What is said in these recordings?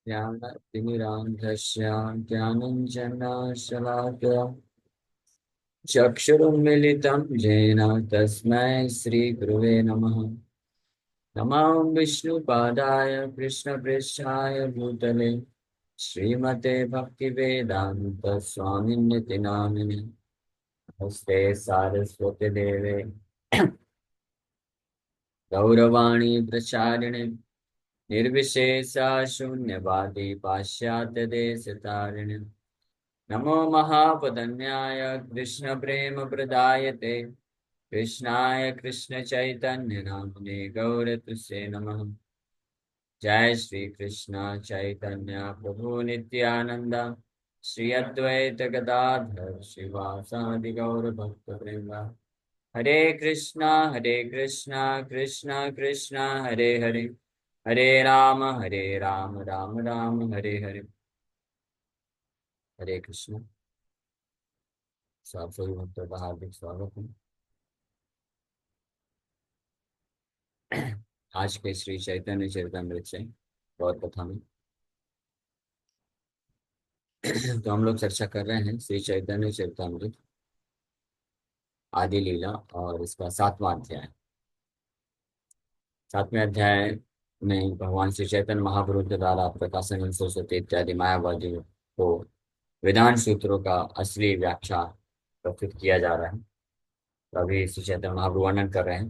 ज्ञानतिमिरान्धस्य ज्ञानञ्जनशलाकया चक्षुरुन्मिलितं येन तस्मै श्रीगुरुवे नमः। नमो विष्णुपादाय कृष्णप्रेष्ठाय भूतले श्रीमते भक्तिवेदान्त स्वामिन्यति नामिने। नमस्ते सारस्वती देवे गौरवाणी प्रचारिणे निर्विशेषा शून्यवादी पाश्चात्यदेशतारिणे। नमो महावदन्याय कृष्णप्रेमप्रदायते कृष्णाय कृष्णचैतन्यनाम्ने गौरतुसे नमः। जय श्री कृष्ण चैतन्य प्रभु नित्यानंद श्री अद्वैत गदाधर श्रीवासादि गौर भक्त वृंद। हरे कृष्णा कृष्णा कृष्णा हरे हरे, हरे राम राम राम हरे हरे। हरे कृष्ण। सब सभी भक्तों का हार्दिक स्वागत है आज के श्री चैतन्य चरितमृत से गौर कथा में। तो हम लोग चर्चा कर रहे हैं श्री चैतन्य चरितमृत आदि लीला और इसका 7वां अध्याय। 7वें अध्याय में भगवान श्री चैतन्य महाप्रभु के द्वारा प्रकाशन सरस्वती इत्यादि मायावादियों को वेदांत सूत्रों का असली व्याख्या प्रस्तुत किया जा रहा है। तो अभी श्री चैतन्य महाप्रभु वर्णन कर रहे हैं।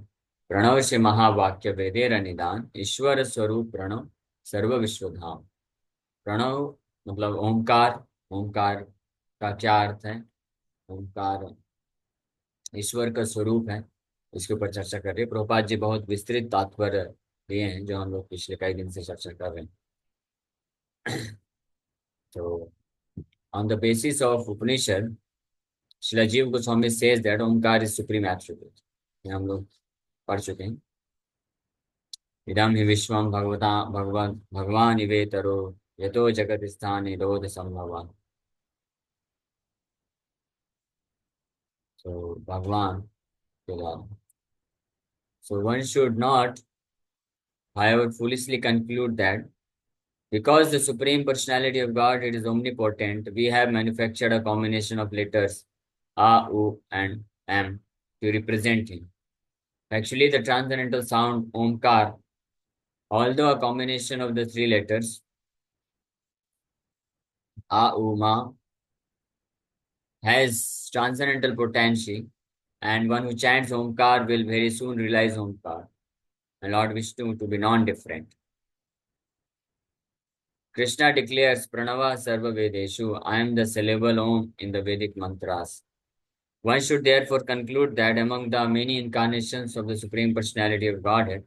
प्रणव से महावाक्य वेदेर निदान ईश्वर स्वरूप प्रणव सर्व विश्वधाम। प्रणव मतलब ओंकार। ओंकार का क्या अर्थ है? ओंकार ईश्वर का स्वरूप है। इसके ऊपर चर्चा कर रहे हैं। प्रभुपाद जी बहुत विस्तृत तात्पर्य दिए हैं जो हम लोग पिछले कई दिन से चर्चा कर रहे हैं। तो on the basis of Upanishad Srila Jiva Goswami says that Omkar is supreme absolute. ये हम लोग पढ़ चुके हैं। इदम हि विश्वम भगवता भगवान भगवान इवेतरो यतो जगत स्थान निरोध संभवान। तो भगवान के द्वारा। So one should not, however, foolishly conclude that because the Supreme Personality of God it is omnipotent, we have manufactured a combination of letters A, U, and M to represent Him. Actually, the transcendental sound Omkar, although a combination of the three letters A, U, Ma, has transcendental potency, and one who chants Omkar will very soon realize Omkar and Lord Vishnu to be non-different. Krishna declares Pranava Sarva Vedeshu, I am the syllable Om in the Vedic mantras. One should therefore conclude that among the many incarnations of the Supreme Personality of Godhead,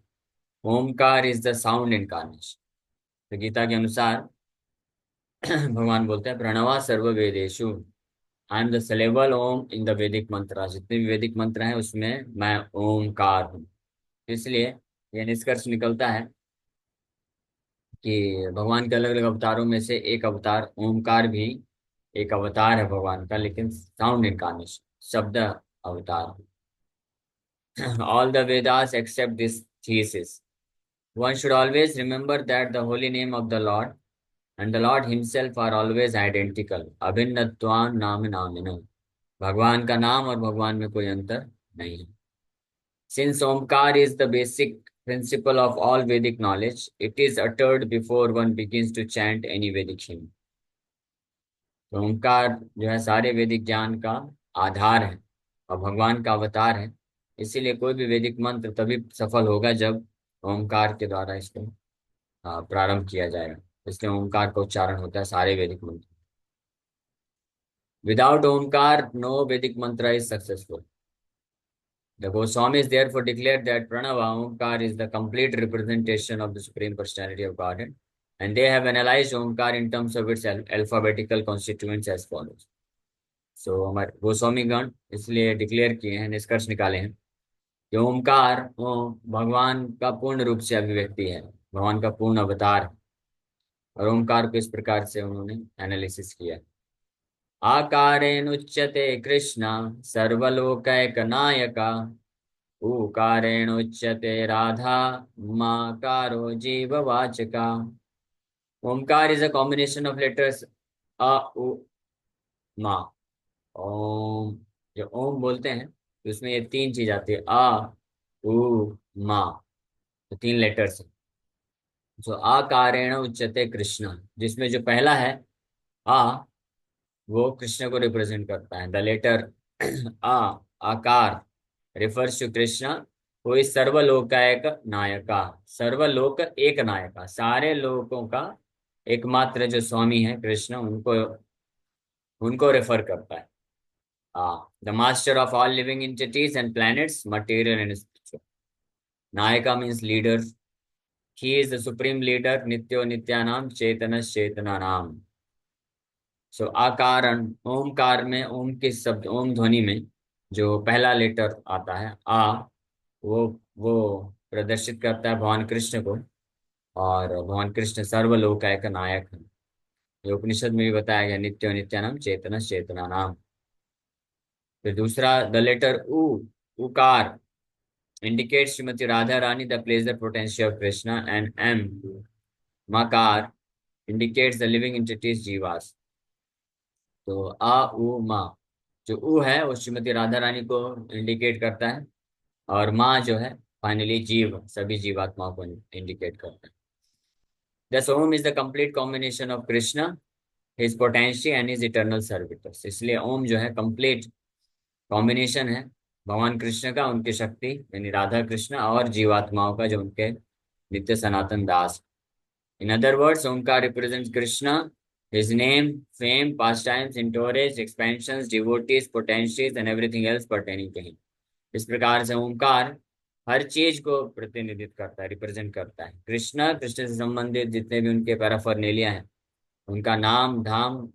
Omkar is the sound incarnation. तो गीता के अनुसार भगवान बोलते हैं प्रणवा सर्व वेदेशु, I am the syllable Om in the Vedic mantra. जितने भी वैदिक मंत्र हैं उसमें मैं ओमकार हूँ। इसलिए यह निष्कर्ष निकलता है कि भगवान के अलग अलग अवतारों में से एक अवतार ओमकार भी एक अवतार है भगवान का, लेकिन साउंड इनकारनेशन, शब्द अवतार। All the Vedas accept this thesis. One should always remember that the holy name of the Lord and the Lord himself are always identical. अभिन्नत्वान नाम नामिनो। भगवान का नाम और भगवान में कोई अंतर नहीं है। Since Omkar is the basic principle of all Vedic knowledge, it is uttered before one begins to chant any Vedic hymn. तो ओमकार जो है सारे वैदिक ज्ञान का आधार है और भगवान का अवतार है। इसीलिए कोई भी वैदिक मंत्र तभी सफल होगा जब ओमकार के द्वारा इसको प्रारंभ किया जाएगा। इसलिए ओमकार का उच्चारण होता है सारे वैदिक मंत्र। विदाउट ओमकार नो वैदिक मंत्र is successful. The Goswamis therefore declared that Pranava Omkar is the complete representation of the Supreme Personality of Godhead, and they have analyzed Omkar in terms of its alphabetical constituents as follows. So हमारे गोस्वामी गण इसलिए declare किए हैं, निष्कर्ष निकाले हैं कि ओमकार भगवान का पूर्ण रूप से अभिव्यक्ति है, भगवान का पूर्ण अवतार है। और ओमकार को इस प्रकार से उन्होंने एनालिसिस किया। आकारेणुच्यते कृष्ण सर्वलोकैकनायका, ऊकारेणुच्यते राधा माकारो जीववाचका। Omkar is a combination of letters अ उ मा। ओम, जो ओम बोलते हैं तो उसमें ये तीन चीज आती है, आ उ मा। तो तीन लेटर्स हैं। जो आकारेण उच्यते कृष्ण, जिसमें जो पहला है आ, वो कृष्ण को रिप्रेजेंट करता है। द लेटर आ, आकार, रिफर्स टू कृष्ण, वो इस सर्वलोकायक नायका। सर्वलोक एक नायका, सारे लोकों का एकमात्र जो स्वामी है कृष्ण, उनको उनको रेफर करता है। The master of all living entities and planets, material and spiritual. Nayaka means leader. He is the supreme leader, नित्यो नित्यानाम चेतनस चेतनानाम। सो आकारण, ओमकार में ओम के शब्द, ओम ध्वनि में जो पहला लेटर आता है आ, वो वो प्रदर्शित करता है भगवान कृष्ण को। और भगवान कृष्ण सर्वलोकायक नायक है। ये उपनिषद में भी बताया गया, नित्यो नित्यानाम चेतनस चेतनानाम। फिर दूसरा द लेटर उ, उकार indicates Srimati Radharani, the pleasure potency of Krishna, and M, Makar, indicates the living entities Jivas. तो आ उ मा, जो उ है वो श्रीमती राधा रानी को इंडिकेट करता है, और माँ जो है फाइनली जीव, सभी जीवात्माओं को इंडिकेट करता है। Thus Om is the complete combination of Krishna, his potency and his eternal servitors। इसलिए ओम जो है कंप्लीट कॉम्बिनेशन है भगवान कृष्ण का, उनकी शक्ति यानी राधा कृष्ण, और जीवात्माओं का जो उनके नित्य सनातन दास। In other words, Omkar represents Krishna, his name, fame, pastimes, entourage, expansions, devotees, potentials and everything else pertaining to him. इस प्रकार से ओमकार हर चीज को प्रतिनिधित्व करता है, रिप्रेजेंट करता है। कृष्ण, कृष्ण से संबंधित जितने भी उनके पैराफर्नेलिया हैं, उनका नाम धाम,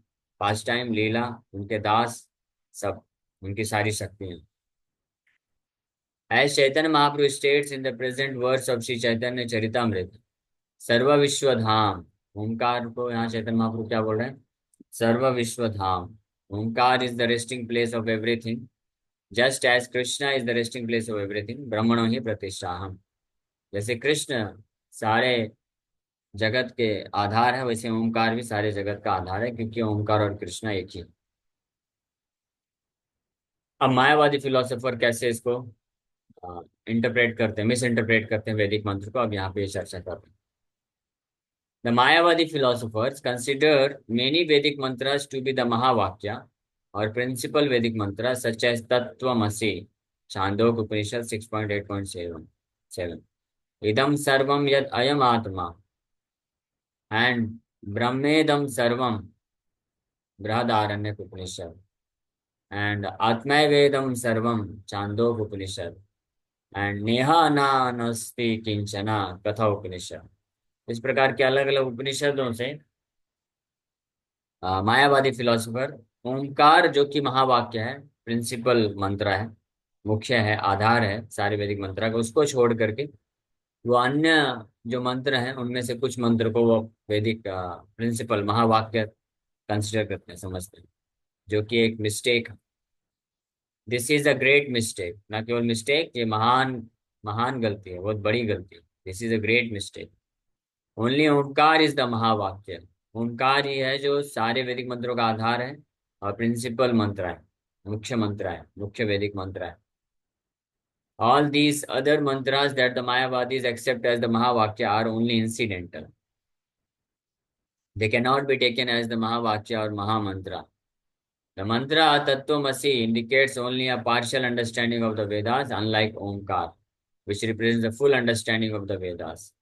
पास्ट टाइम, लीला, उनके दास, सब, उनकी सारी शक्तियां। As Chaitanya Mahaprabhu states in the present verse of Sri Chaitanya Charitamrita, सर्व विश्व धाम, ओमकार को यहाँ चैतन्य महाप्रभु क्या बोल रहे हैं? सर्व विश्व धाम। Omkar is the resting place of everything, just as Krishna is the resting place of everything, ब्रह्मणो ही प्रतिष्ठाहम। जैसे कृष्ण सारे जगत के आधार है, वैसे ओमकार भी सारे जगत का आधार है, क्योंकि ओमकार और कृष्णा एक ही। अब मायावादी फिलोसोफर कैसे इसको इंटरप्रेट करते हैं, मिस इंटरप्रेट करते हैं वैदिक मंत्र को, अब यहाँ पे चर्चा करते हैं। The Mayavadi philosophers consider many Vedic mantras to be the Mahavakya or principal Vedic mantras such as Tattvamasi, Chandogya Upanishad 6.8.7, Idam Sarvam Yad Ayam Atma, and Brahmedam Sarvam, Brihadaranyaka Upanishad, and Atmavedam Sarvam, Chandogya Upanishad, and Neha Nasti Kinchana, Katha Upanishad। इस प्रकार के अलग अलग उपनिषदों से मायावादी philosopher ओंकार, जो कि महावाक्य है, प्रिंसिपल मंत्र है, मुख्य है, आधार है सारे वैदिक मंत्र का, उसको छोड़ करके वो अन्य जो मंत्र हैं उनमें से कुछ मंत्र को वो वैदिक प्रिंसिपल महावाक्य कंसिडर करते हैं, समझते हैं, जो कि एक मिस्टेक है। This is a great mistake, ना केवल मिस्टेक, ये महान महान गलती है, बहुत बड़ी गलती है। This is a great mistake. Only Omkar is the mahavakya. Omkar ही है जो सारे वैदिक मंत्रों का आधार है और प्रिंसिपल मंत्र है, मुख्य मंत्र है, मुख्य वैदिक मंत्र है। All these other mantras that the Mayavadis accept as the Mahavakya are only incidental. They cannot be taken as the Mahavakya or Mahamantra. The mantra Tattvamasi indicates only a partial understanding of the Vedas, unlike Omkar, which represents the full understanding of the Vedas.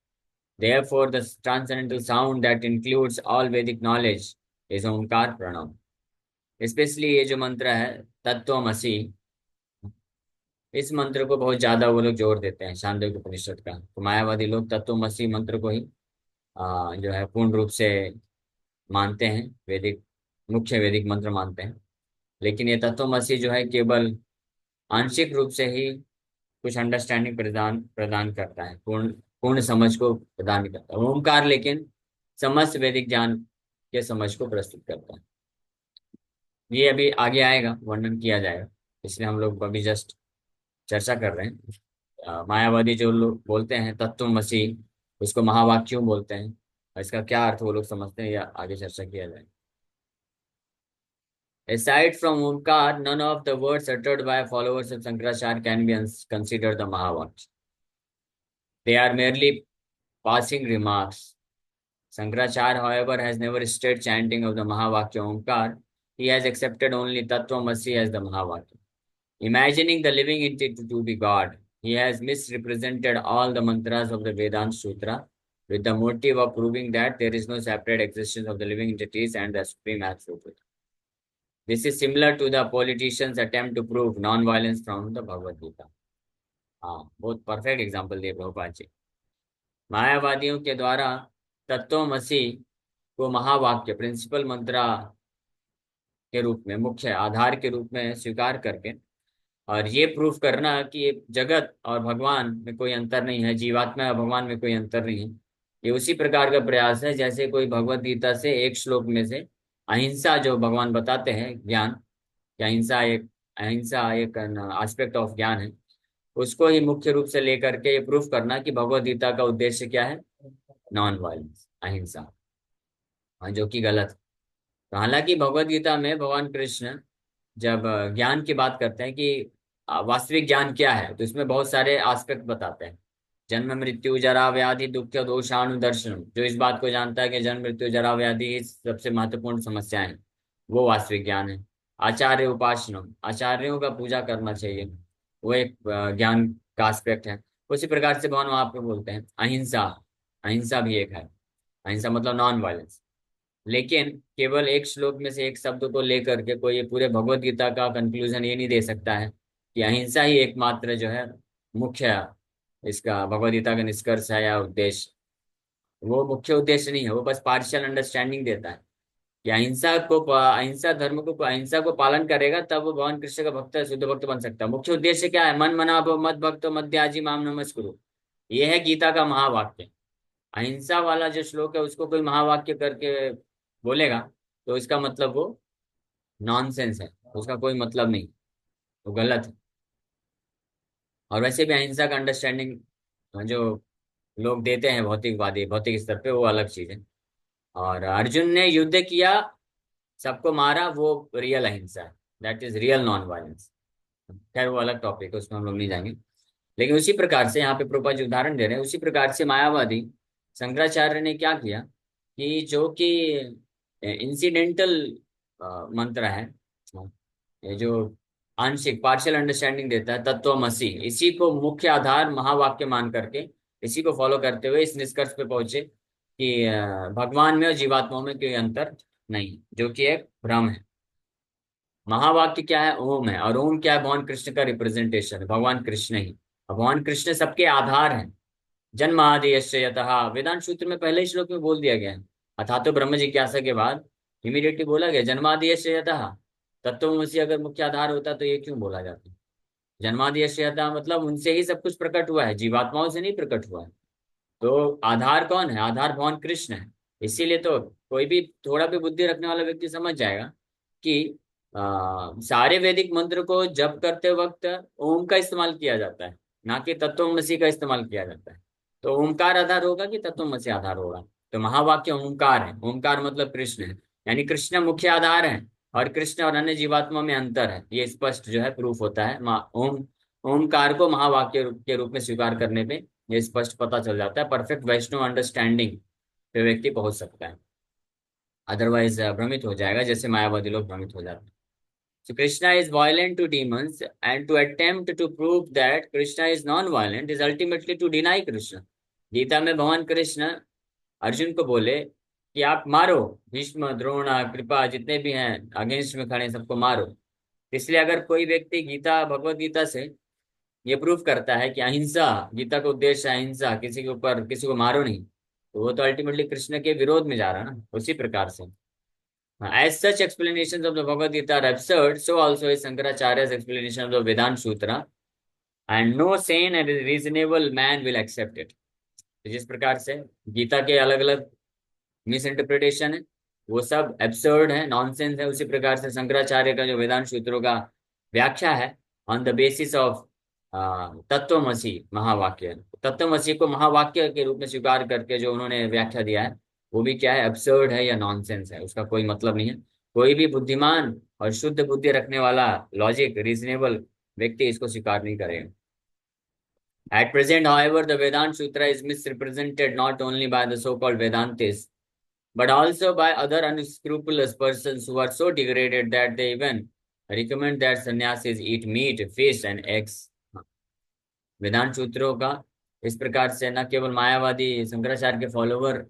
Therefore, the transcendental sound that includes all Vedic knowledge is Omkar Pranam. Especially ये जो मंत्र है तत्वमसि, इस मंत्र को बहुत ज्यादा वो लोग जोर देते हैं छांदोग्य उपनिषद का। तो मायावादी लोग तत्वमसि मंत्र को ही जो है पूर्ण रूप से मानते हैं, वैदिक मुख्य वैदिक मंत्र मानते हैं। लेकिन ये तत्वमसि जो है केवल आंशिक रूप से ही कुछ अंडरस्टैंडिंग प्रदान प्रदान करता है, पूर्ण पूर्ण समझ को प्रदान करता है। ओमकार लेकिन समस्त वैदिक ज्ञान के समझ को प्रस्तुत करता है। ये अभी आगे आएगा, वर्णन किया जाएगा, इसलिए हम लोग अभी जस्ट चर्चा कर रहे हैं। मायावादी जो लोग बोलते हैं तत्वमसि, उसको महावाक्यों बोलते हैं। इसका क्या अर्थ वो लोग समझते हैं या आगे चर्चा किया जाए। Aside from Omkar, none of the words uttered by followers of Shankaracharya can be considered the Mahavakya. They are merely passing remarks. Shankaracharya, however, has never stayed chanting of the Mahavakya Omkar. He has accepted only Tattvamasi as the Mahavakya. Imagining the living entity to be God, he has misrepresented all the mantras of the Vedanta Sutra with the motive of proving that there is no separate existence of the living entities and the Supreme Absolute. This is similar to the politicians' attempt to prove non-violence from the Bhagavad Gita. हाँ, बहुत perfect example दिए प्रभुपाद जी। मायावादियों के द्वारा तत्वमसि को महावाक्य principal मंत्रा के रूप में, मुख्य आधार के रूप में स्वीकार करके और ये प्रूफ करना कि ये जगत और भगवान में कोई अंतर नहीं है, जीवात्मा और भगवान में कोई अंतर नहीं है, ये उसी प्रकार का प्रयास है जैसे कोई भगवत गीता से एक श्लोक में से अहिंसा जो भगवान बताते हैं ज्ञान, कि अहिंसा एक एस्पेक्ट ऑफ ज्ञान है, उसको ही मुख्य रूप से लेकर के ये प्रूफ करना कि भगवत गीता का उद्देश्य क्या है, नॉन वायलेंस, अहिंसा। हाँ, जो कि गलत है। तो हालांकि भगवत गीता में भगवान कृष्ण जब ज्ञान की बात करते हैं कि वास्तविक ज्ञान क्या है, तो इसमें बहुत सारे एस्पेक्ट बताते हैं। जन्म मृत्यु जरा व्याधि दुख दोषानुदर्शन, जो इस बात को जानता है कि जन्म मृत्यु जरा व्याधि ही सबसे महत्वपूर्ण समस्याएं हैं, वो वास्तविक ज्ञान है। आचार्य उपासना, आचार्यों का पूजा करना चाहिए, वो एक ज्ञान का एस्पेक्ट है। उसी प्रकार से भगवान वहां पे बोलते हैं अहिंसा, अहिंसा भी एक है, अहिंसा मतलब नॉन वायलेंस। लेकिन केवल एक श्लोक में से एक शब्द को लेकर के कोई ये पूरे भगवत गीता का कंक्लूजन ये नहीं दे सकता है कि अहिंसा ही एकमात्र जो है मुख्य इसका भगवत गीता का निष्कर्ष है या उद्देश्य। वो मुख्य उद्देश्य नहीं है, वो बस पार्शियल अंडरस्टैंडिंग देता है कि अहिंसा धर्म को, अहिंसा को पालन करेगा तब वो भगवान कृष्ण का भक्त, शुद्ध भक्त बन सकता है। मुख्य उद्देश्य क्या है, मन मना भव मद भक्त मध्याजी माम नमस्कुरु, ये है गीता का महावाक्य। अहिंसा वाला जो श्लोक है उसको कोई महावाक्य करके बोलेगा तो इसका मतलब वो नॉनसेंस है, उसका कोई मतलब नहीं, वो गलत है। और वैसे भी अहिंसा का अंडरस्टैंडिंग जो लोग देते हैं भौतिकवादी, भौतिक स्तर पे, वो अलग चीज है। और अर्जुन ने युद्ध किया, सबको मारा, वो रियल अहिंसा है, that is real non violence. खैर वो अलग टॉपिक है, उसमें हम लोग नहीं जाएंगे। लेकिन उसी प्रकार से यहाँ पे प्रभुपाद जी उदाहरण दे रहे हैं, उसी प्रकार से मायावादी शंकराचार्य ने क्या किया कि जो कि इंसिडेंटल मंत्र है, ये जो आंशिक पार्शियल अंडरस्टैंडिंग देता है, तत्वमसि, इसी को मुख्य आधार महावाक्य मान करके इसी को फॉलो करते हुए इस निष्कर्ष पे पहुंचे कि भगवान में और जीवात्माओं में कोई अंतर नहीं, जो कि एक भ्रम है। महावाक्य क्या है, ओम है, और ओम क्या है, भगवान कृष्ण का रिप्रेजेंटेशन है, भगवान कृष्ण ही, भगवान कृष्ण सबके आधार हैं। जन्मादि यस्य यतः, वेदांत सूत्र में पहले ही श्लोक में बोल दिया गया है, अथा तो ब्रह्म जिज्ञासा के बाद इमीडिएटली बोला गया जन्मादि यस्य यतः। तत्वमसि अगर मुख्य आधार होता तो ये क्यों बोला जाता। जन्मादि यस्य यतः मतलब उनसे ही सब कुछ प्रकट हुआ है, जीवात्माओं से नहीं प्रकट हुआ है। तो आधार कौन है, आधार भगवान कृष्ण है। इसीलिए तो कोई भी थोड़ा भी बुद्धि रखने वाला व्यक्ति समझ जाएगा कि सारे वैदिक मंत्र को जप करते वक्त ओम का इस्तेमाल किया जाता है, ना कि तत्वमसि का इस्तेमाल किया जाता है। तो ओमकार आधार होगा कि तत्वमसि आधार होगा। तो महावाक्य ओमकार है, ओमकार मतलब कृष्ण है, यानी कृष्ण मुख्य आधार है और कृष्ण और अन्य जीवात्मा में अंतर है, ये स्पष्ट जो है प्रूफ होता है। ओमकार को महावाक्य के रूप में स्वीकार करने पे ये स्पष्ट पता चल जाता है, परफेक्ट वैष्णव अंडरस्टैंडिंग पे व्यक्ति पहुंच सकता है। अदरवाइज भ्रमित हो जाएगा, जैसे मायावादी लोग भ्रमित हो जाते हैं। So Krishna is violent to demons, and to attempt to prove that Krishna is non-violent is ultimately to deny Krishna. Gita में भगवान कृष्ण अर्जुन को बोले कि आप मारो, भीष्म द्रोण कृपा जितने भी हैं अगेंस्ट में खड़े सबको मारो। इसलिए अगर कोई व्यक्ति भगवत गीता से ये प्रूफ करता है कि अहिंसा, गीता का उद्देश्य है अहिंसा, किसी के ऊपर किसी को मारो नहीं, तो वो तो अल्टीमेटली कृष्ण के विरोध में जा रहा है ना। उसी प्रकार से as such explanations of the Bhagavad Gita are absurd, so also is Shankaracharya's explanation of the Vedanta Sutra, and no sane and reasonable man will accept it. तो जिस प्रकार से गीता के अलग अलग मिस इंटरप्रिटेशन है वो सब एब्सर्ड है, नॉनसेंस है, उसी प्रकार से शंकराचार्य का जो वेदांत सूत्रों का व्याख्या है ऑन द बेसिस ऑफ तत्वमसि महावाक्य, तत्वमसि को महावाक्य के रूप में स्वीकार करके जो उन्होंने व्याख्या दिया है वो भी क्या है, absurd है या नॉनसेंस है, उसका कोई मतलब नहीं है। कोई भी बुद्धिमान और शुद्ध बुद्धि रखने वाला, लॉजिक रीजनेबल व्यक्ति इसको स्वीकार नहीं करेगा। At present, however, the Vedanta Sutra is misrepresented not only by the so-called Vedantists, but also by other unscrupulous persons who are so degraded that they even recommend that sannyasis eat meat, fish, and eggs. वेदांत सूत्रों का इस प्रकार से न केवल मायावादी शंकराचार्य के follower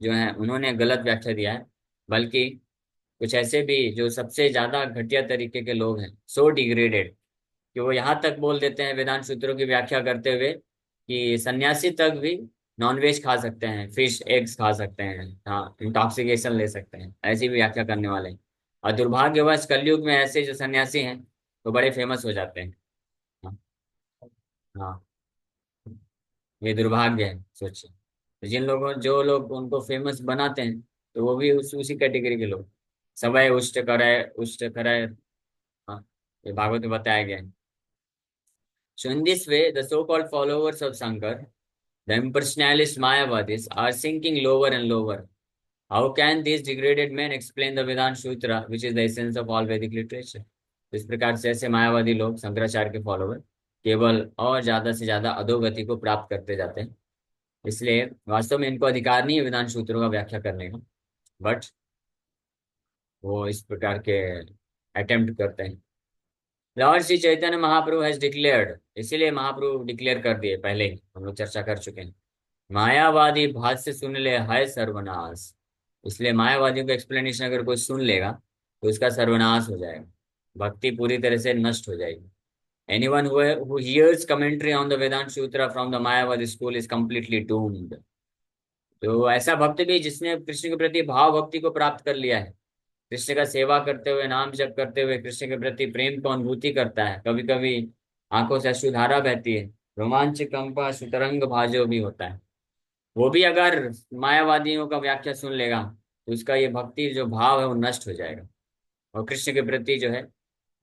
जो हैं उन्होंने गलत व्याख्या दिया है, बल्कि कुछ ऐसे भी जो सबसे ज्यादा घटिया तरीके के लोग हैं, सो डिग्रेडेड, कि वो यहाँ तक बोल देते हैं वेदांत सूत्रों की व्याख्या करते हुए कि सन्यासी तक भी नॉनवेज खा सकते हैं, फिश एग्स खा सकते हैं, हाँ इंटॉक्सिकेशन ले सकते हैं, ऐसी भी व्याख्या करने वाले हैं। और दुर्भाग्यवश कलयुग में ऐसे जो सन्यासी हैं वो बड़े फेमस हो जाते हैं। हाँ। हाँ, ये दुर्भाग्य है, सोचिए। तो जिन लोगों जो लोग उनको फेमस बनाते हैं तो वो भी उसी कैटेगरी के लोग, सबय उष्ट करय। हाँ, ये भागवत में बताया गया है। So in this way, the so-called followers of Shankar, the impersonalist Mayavadis, are sinking lower and lower. How can these degraded men explain the Vedanta Sutra, which is the essence of all Vedic literature? इस प्रकार से ऐसे मायावादी लोग, शंकराचार्य के follower, केवल और ज्यादा से ज्यादा अधोगति को प्राप्त करते जाते हैं। इसलिए वास्तव में इनको अधिकार नहीं है वेदांत सूत्रों का व्याख्या करने का, बट वो इस प्रकार के अटेम्प्ट करते हैं। Lord Shri Chaitanya Mahaprabhu has declared, इसीलिए महाप्रभु डिक्लेयर कर दिए, पहले ही हम लोग चर्चा कर चुके हैं। मायावादी भाष्य सुन ले है सर्वनाश। इसलिए मायावादियों का एक्सप्लेनेशन अगर कोई सुन लेगा तो उसका सर्वनाश हो जाएगा, भक्ति पूरी तरह से नष्ट हो जाएगी। Anyone who hears commentary on the Vedanta Sutra from the Mayavadi school is completely doomed। तो ऐसा भक्त भी जिसने कृष्ण के प्रति भाव भक्ति को प्राप्त कर लिया है, कृष्ण का सेवा करते हुए, नाम जप करते हुए कृष्ण के प्रति प्रेम को अनुभूति करता है, कभी कभी आंखों से अश्रुधारा बहती है, रोमांच कंपा सुतरंग भाजो भी होता है, वो भी अगर मायावादियों का व्याख्या सुन लेगा तो उसका ये भक्ति जो भाव है वो नष्ट हो जाएगा, और कृष्ण के प्रति जो है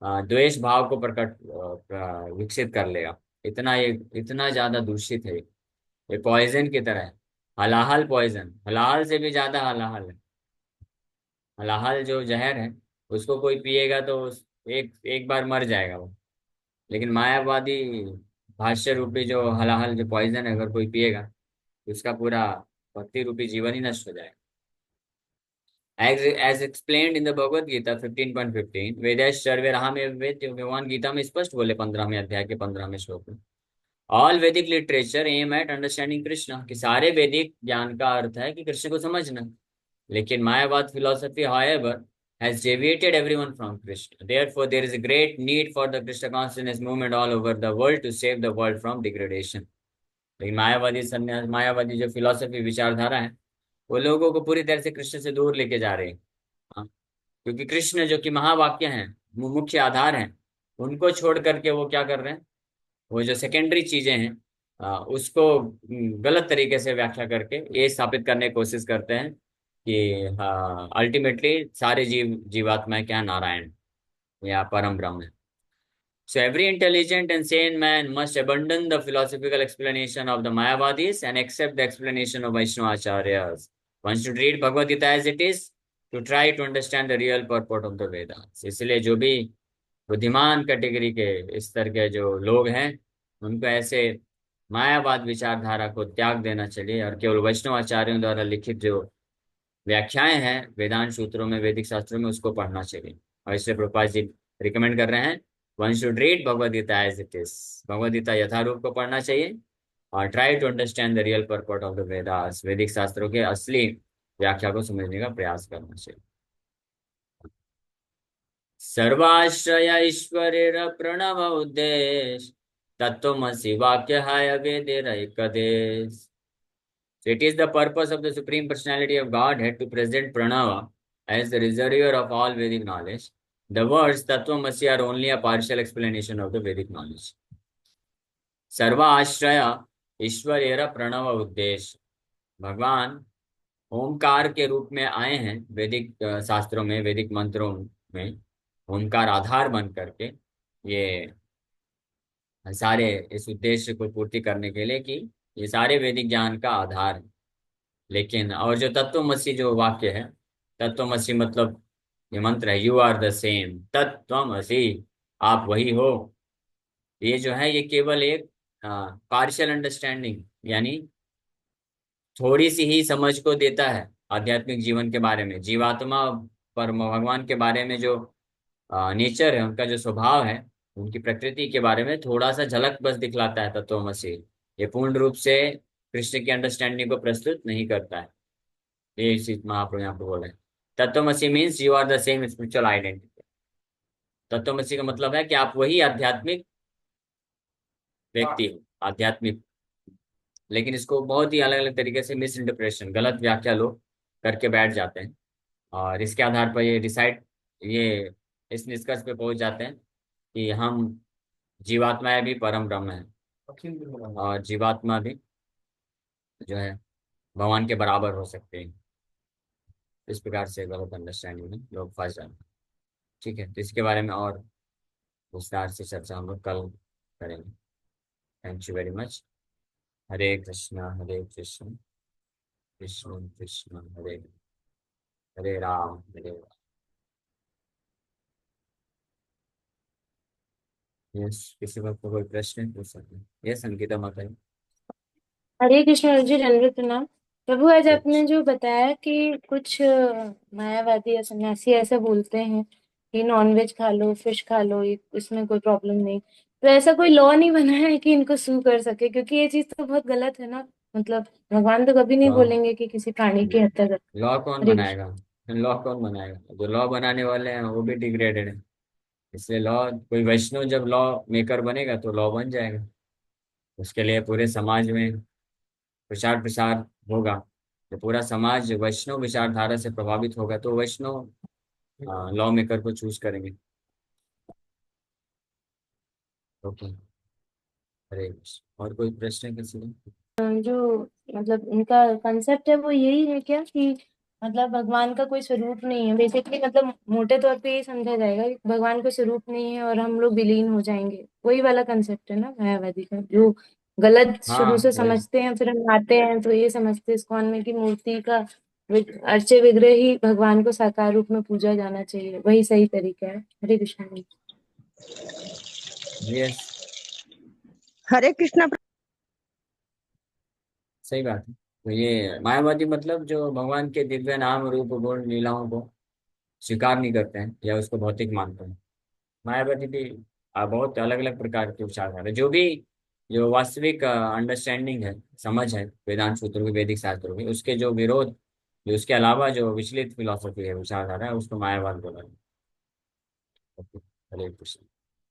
द्वेष भाव को विकसित कर लेगा। ये इतना ज्यादा दूषित है, ये पॉइजन की तरह है, हलाहल पॉइजन, हलाहल से भी ज्यादा हलाहल है। हलाहल जो जहर है उसको कोई पिएगा तो एक एक बार मर जाएगा वो, लेकिन मायावादी भाष्य रूपी जो हलाहल जो पॉइजन है अगर कोई पिएगा तो उसका पूरा भक्ति रूपी जीवन ही नष्ट हो जाएगा। As explained in the Bhagavad Gita 15.15, वेदैश्च सर्वे रहामेव वेद, जो भगवान गीता में स्पष्ट बोले 15वें अध्याय के 15वें श्लोक में। All Vedic literature aim at understanding Krishna, कि सारे वैदिक ज्ञान का अर्थ है कि कृष्ण को समझना। लेकिन मायावाद philosophy, however, has deviated everyone from Krishna. Therefore, there is a great need for the Krishna consciousness movement all over the world to save the world from degradation। लेकिन मायावादी जो फिलोसफी विचारधारा है वो लोगों को पूरी तरह से कृष्ण से दूर लेके जा रहे हैं। हाँ, क्योंकि कृष्ण जो कि महावाक्य हैं, मुख्य आधार हैं, उनको छोड़ करके वो क्या कर रहे हैं, वो जो सेकेंडरी चीजें हैं उसको गलत तरीके से व्याख्या करके ये स्थापित करने की कोशिश करते हैं कि अल्टीमेटली सारे जीवात्माएं क्या नारायण या परम ब्रह्म है। So every intelligent and sane man must abandon the philosophical explanation of the Mayavadis and accept the explanation of Vaishnavacharyas. One should read Bhagavad Gita as it is to try to understand the real purport of the Vedas। इसलिए जो भी बुद्धिमान category के स्तर के जो लोग हैं उनको ऐसे मायावाद विचारधारा को त्याग देना चाहिए और केवल वैष्णवाचार्यों द्वारा लिखित जो व्याख्याएं हैं वेदांत सूत्रों में, वैदिक शास्त्रों में, उसको पढ़ना चाहिए। और इसलिए प्रभुपाद जी रिकमेंड कर रहे हैं one should read Bhagavad Gita as it is, Bhagavad Gita यथारूप को पढ़ना चाहिए और try to understand the real purport of the Vedas, वैदिक शास्त्रों के असली व्याख्या को समझने का प्रयास करना चाहिए। सर्वाश्रय ईश्वरेर प्रणव उद्देश तत्वमसि वाक्य हाय वेदेर। So it is the purpose of the Supreme Personality of Godhead to present Pranava as the reservoir of all Vedic knowledge. The words Tattvamasi are only a partial explanation of the Vedic knowledge. सर्व आश्रय ईश्वर era Pranav उद्देश्य, भगवान ओमकार के रूप में आए हैं वैदिक शास्त्रों में, वैदिक मंत्रों में ओमकार आधार बन करके ये सारे इस उद्देश्य को पूर्ति करने के लिए कि ये सारे वैदिक ज्ञान का आधार है। लेकिन और जो तत्वमसी जो वाक्य है, तत्वमसी मतलब ये मंत्र है, यू आर द सेम तत्वमसी, आप वही हो। ये जो है ये केवल एक पार्शियल अंडरस्टैंडिंग, यानी थोड़ी सी ही समझ को देता है आध्यात्मिक जीवन के बारे में, जीवात्मा पर भगवान के बारे में जो नेचर है, उनका जो स्वभाव है, उनकी प्रकृति के बारे में थोड़ा सा झलक बस दिखलाता है तत्वमसी। ये पूर्ण रूप से कृष्ण की अंडरस्टैंडिंग को प्रस्तुत नहीं करता है। ये इसी महाप्रभु यहाँ पे बोल रहे हैं। Tattvamasi means you are the same spiritual identity. तत्वमसी का मतलब है कि आप वही आध्यात्मिक व्यक्ति हो, आध्यात्मिक। लेकिन इसको बहुत ही अलग अलग तरीके से मिस इंटरप्रिटेशन, गलत व्याख्या लोग करके बैठ जाते हैं, और इसके आधार पर ये इस निष्कर्ष पे पहुंच जाते हैं कि हम जीवात्माएं भी परम ब्रह्म है, और जीवात्मा भी जो है भगवान के बराबर हो सकते हैं। इस प्रकार से गलत अंडरस्टैंडिंग में लोग फंस जाते हैं। ठीक है, तो इसके बारे में और विस्तार से चर्चा हम लोग कल करेंगे। Thank you very much. Hare Krishna Krishna Krishna Hare Hare Ram Hare Ram. Yes, किसी वक्त कोई प्रश्न पूछ सकते हैं। यस अंकिता माता जी। हरे कृष्ण जी, दंडवत प्रणाम। प्रभु, आज आपने यस। जो बताया कि कुछ मायावादी या सन्यासी ऐसा बोलते हैं कि नॉनवेज खा लो, फिश खा लो, इसमें कोई प्रॉब्लम नहीं। तो ऐसा कोई लॉ नहीं बना है कि इनको सू कर सके? क्योंकि ये चीज तो बहुत गलत है ना। मतलब भगवान तो कभी नहीं लॉ, बोलेंगे कि किसी प्राणी की हत्या कर। लॉ कौन हरे कृष्ण। बनाएगा? लॉ कौन बनाएगा? जो लॉ बनाने वाले हैं वो भी डिग्रेडेड है। इसलिए लॉ, कोई वैष्णव जब लॉ मेकर बनेगा तो लॉ बन जाएगा। उसके लिए पूरे समाज में प्रचार प्रसार होगा। तो पूरा समाज वैष्णव विचारधारा से प्रभावित होगा तो वैष्णव लॉ मेकर को चूज करेंगे। ओके। हरे कृष्ण। और कोई प्रश्न है किसी का? जो मतलब उनका कंसेप्ट है वो यही है क्या कि मतलब भगवान का कोई स्वरूप नहीं है बेसिकली? मतलब मोटे तौर पे ये समझा जाएगा कि भगवान का स्वरूप नहीं है और हम लोग विलीन हो जाएंगे, वही वाला कंसेप्ट है ना मायावादी का, जो गलत शुरू हाँ से वही। समझते हैं। फिर हम आते हैं तो ये समझते हैं इस्कॉन में कि मूर्ति का अर्चे विग्रह ही भगवान को साकार रूप में पूजा जाना चाहिए, वही सही तरीका है। हरे कृष्ण। यस, हरे कृष्णा। सही बात है। तो ये मायावादी मतलब जो भगवान के दिव्य नाम रूप गुण लीलाओं को स्वीकार नहीं करते हैं या उसको भौतिक मानते हैं। मायावादी भी बहुत अलग अलग प्रकार के विचारधारा है। जो वास्तविक अंडरस्टैंडिंग है, समझ है वेदांत सूत्रों की, वैदिक शास्त्रों की, उसके जो विरोध, जो उसके अलावा जो विचलित फिलोसफी है, विचारधारा है, उसको मायावाद बोला जाता है। हरे कृष्ण।